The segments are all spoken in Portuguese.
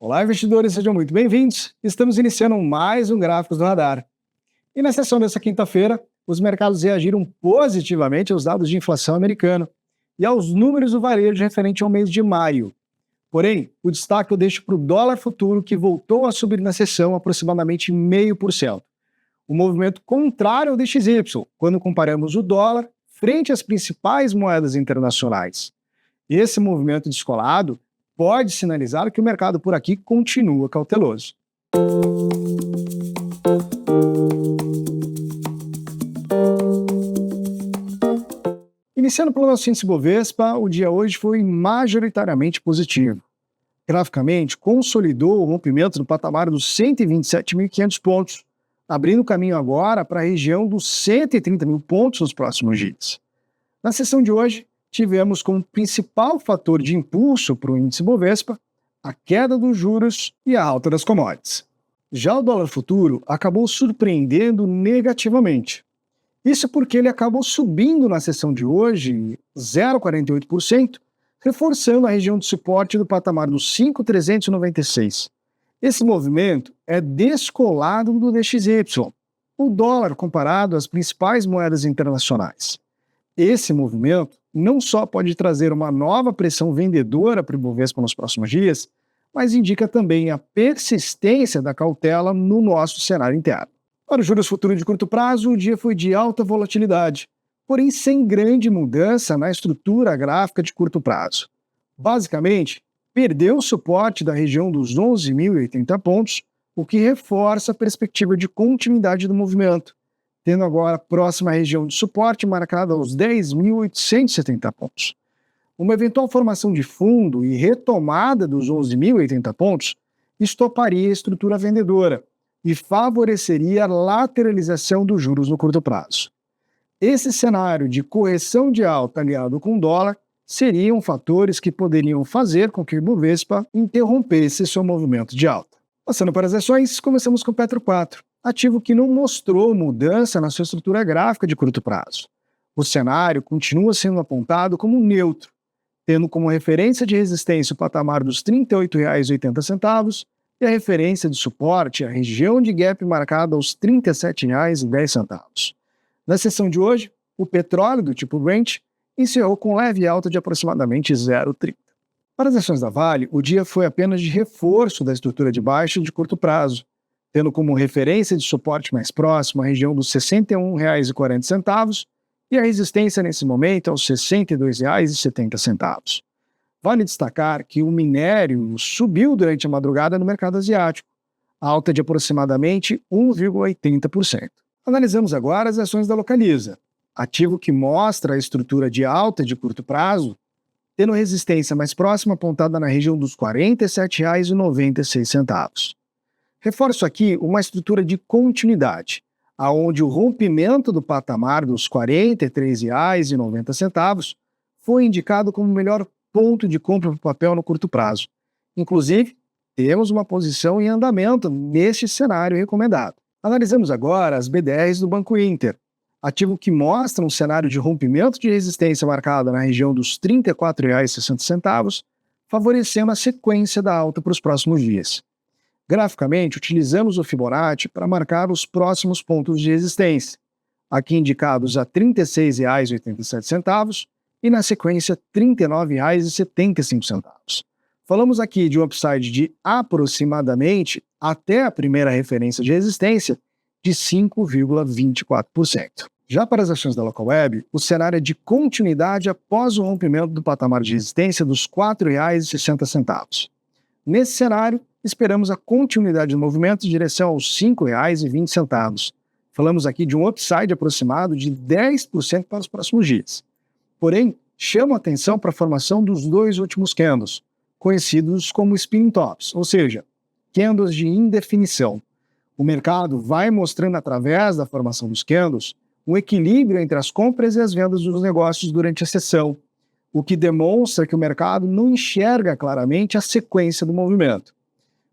Olá, investidores, sejam muito bem-vindos. Estamos iniciando mais um Gráficos do Radar. E na sessão dessa quinta-feira, os mercados reagiram positivamente aos dados de inflação americana e aos números do varejo referente ao mês de maio. Porém, o destaque eu deixo para o dólar futuro, que voltou a subir na sessão aproximadamente 0,5%. Um movimento contrário ao DXY, quando comparamos o dólar frente às principais moedas internacionais. Esse movimento descolado pode sinalizar que o mercado por aqui continua cauteloso. Iniciando pelo nosso índice Bovespa, o dia hoje foi majoritariamente positivo. Graficamente, consolidou o rompimento do patamar dos 127.500 pontos, abrindo caminho agora para a região dos 130 mil pontos nos próximos dias. Na sessão de hoje, tivemos como principal fator de impulso para o índice Bovespa a queda dos juros e a alta das commodities. Já o dólar futuro acabou surpreendendo negativamente. Isso porque ele acabou subindo na sessão de hoje 0,48%, reforçando a região de suporte do patamar dos 5.396. Esse movimento é descolado do DXY, o dólar comparado às principais moedas internacionais. Esse movimento não só pode trazer uma nova pressão vendedora para o Ibovespa nos próximos dias, mas indica também a persistência da cautela no nosso cenário interno. Para os juros futuros de curto prazo, o dia foi de alta volatilidade, porém sem grande mudança na estrutura gráfica de curto prazo. Basicamente, perdeu o suporte da região dos 11.080 pontos, o que reforça a perspectiva de continuidade do movimento, tendo agora a próxima região de suporte marcada aos 10.870 pontos. Uma eventual formação de fundo e retomada dos 11.080 pontos estoparia a estrutura vendedora e favoreceria a lateralização dos juros no curto prazo. Esse cenário de correção de alta aliado com o dólar seriam fatores que poderiam fazer com que o Ibovespa interrompesse seu movimento de alta. Passando para as ações, começamos com o Petro 4. Ativo que não mostrou mudança na sua estrutura gráfica de curto prazo. O cenário continua sendo apontado como neutro, tendo como referência de resistência o patamar dos R$ 38,80 e a referência de suporte a região de gap marcada aos R$ 37,10. Na sessão de hoje, o petróleo do tipo Brent encerrou com leve alta de aproximadamente 0,30. Para as ações da Vale, o dia foi apenas de reforço da estrutura de baixa de curto prazo, tendo como referência de suporte mais próximo a região dos R$ 61,40 e a resistência nesse momento aos R$ 62,70. Vale destacar que o minério subiu durante a madrugada no mercado asiático, alta de aproximadamente 1,80%. Analisamos agora as ações da Localiza, ativo que mostra a estrutura de alta de curto prazo, tendo resistência mais próxima apontada na região dos R$ 47,96. Reforço aqui uma estrutura de continuidade, aonde o rompimento do patamar dos R$ 43,90 foi indicado como o melhor ponto de compra para o papel no curto prazo. Inclusive, temos uma posição em andamento neste cenário recomendado. Analisamos agora as BDRs do Banco Inter, ativo que mostra um cenário de rompimento de resistência marcada na região dos R$ 34,60, favorecendo a sequência da alta para os próximos dias. Graficamente, utilizamos o Fibonacci para marcar os próximos pontos de resistência, aqui indicados a R$ 36,87 e, na sequência, R$ 39,75. Falamos aqui de um upside de aproximadamente até a primeira referência de resistência de 5,24%. Já para as ações da Localweb, o cenário é de continuidade após o rompimento do patamar de resistência dos R$ 4,60. Nesse cenário, esperamos a continuidade do movimento em direção aos R$ 5,20. Falamos aqui de um upside aproximado de 10% para os próximos dias. Porém, chamo a atenção para a formação dos dois últimos candles, conhecidos como spinning tops, ou seja, candles de indefinição. O mercado vai mostrando através da formação dos candles um equilíbrio entre as compras e as vendas dos negócios durante a sessão, o que demonstra que o mercado não enxerga claramente a sequência do movimento.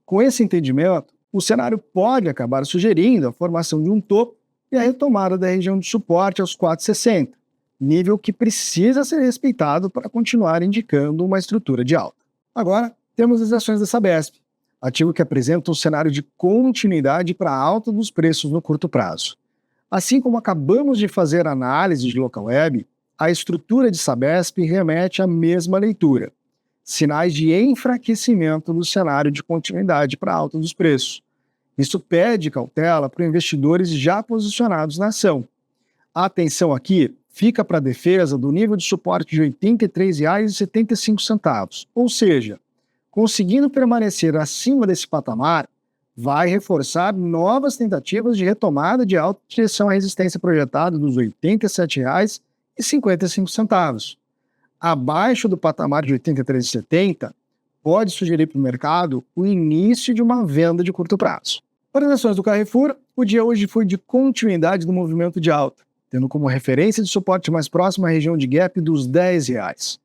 Com esse entendimento, o cenário pode acabar sugerindo a formação de um topo e a retomada da região de suporte aos 4,60, nível que precisa ser respeitado para continuar indicando uma estrutura de alta. Agora, temos as ações da Sabesp. ativo que apresenta um cenário de continuidade para a alta dos preços no curto prazo. Assim como acabamos de fazer a análise de Localweb, a estrutura de Sabesp remete à mesma leitura. Sinais de enfraquecimento do cenário de continuidade para a alta dos preços. Isso pede cautela para investidores já posicionados na ação. A atenção aqui fica para a defesa do nível de suporte de R$ 83,75, ou seja, conseguindo permanecer acima desse patamar, vai reforçar novas tentativas de retomada de alta direção à resistência projetada dos R$ 87,55. Abaixo do patamar de R$ 83,70, pode sugerir para o mercado o início de uma venda de curto prazo. Para as ações do Carrefour, o dia hoje foi de continuidade do movimento de alta, tendo como referência de suporte mais próximo a região de gap dos R$ 10.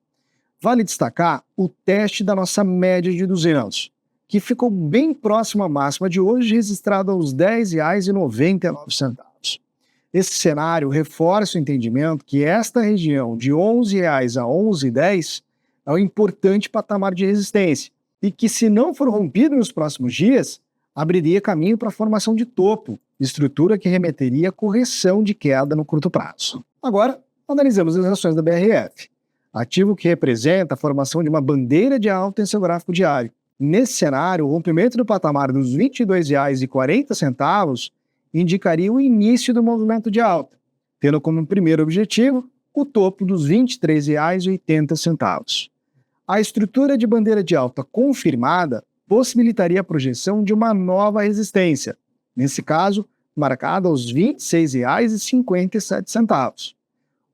Vale destacar o teste da nossa média de 200, que ficou bem próximo à máxima de hoje, registrada aos R$ 10,99. Esse cenário reforça o entendimento que esta região de R$ 11 a R$ 11,10 é um importante patamar de resistência e que, se não for rompido nos próximos dias, abriria caminho para a formação de topo, estrutura que remeteria a correção de queda no curto prazo. Agora, analisamos as ações da BRF, ativo que representa a formação de uma bandeira de alta em seu gráfico diário. Nesse cenário, o rompimento do patamar dos R$ 22,40 indicaria o início do movimento de alta, tendo como primeiro objetivo o topo dos R$ 23,80. A estrutura de bandeira de alta confirmada possibilitaria a projeção de uma nova resistência, nesse caso, marcada aos R$ 26,57.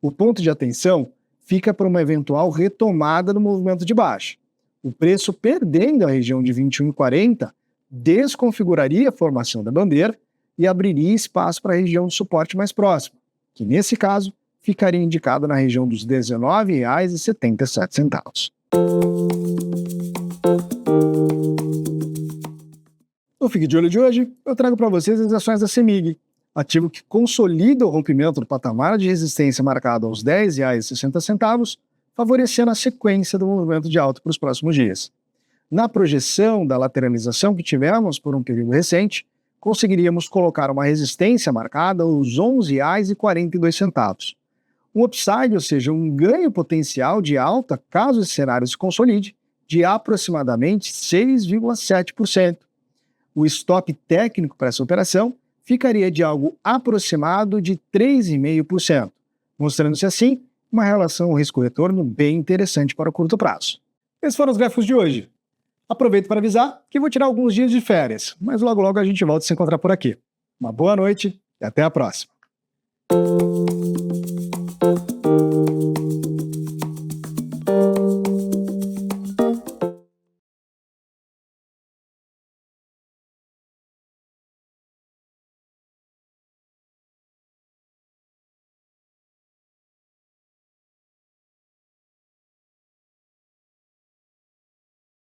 O ponto de atenção fica para uma eventual retomada do movimento de baixa. O preço perdendo a região de R$ 21,40 desconfiguraria a formação da bandeira e abriria espaço para a região de suporte mais próxima, que nesse caso ficaria indicada na região dos R$ 19,77. No Fique de Olho de hoje, eu trago para vocês as ações da CEMIG, ativo que consolida o rompimento do patamar de resistência marcado aos R$ 10,60, favorecendo a sequência do movimento de alta para os próximos dias. Na projeção da lateralização que tivemos por um período recente, conseguiríamos colocar uma resistência marcada aos R$ 11,42. Um upside, ou seja, um ganho potencial de alta, caso esse cenário se consolide, de aproximadamente 6,7%. O stop técnico para essa operação ficaria de algo aproximado de 3,5%, mostrando-se assim uma relação risco-retorno bem interessante para o curto prazo. Esses foram os gráficos de hoje. Aproveito para avisar que vou tirar alguns dias de férias, mas logo logo a gente volta a se encontrar por aqui. Uma boa noite e até a próxima.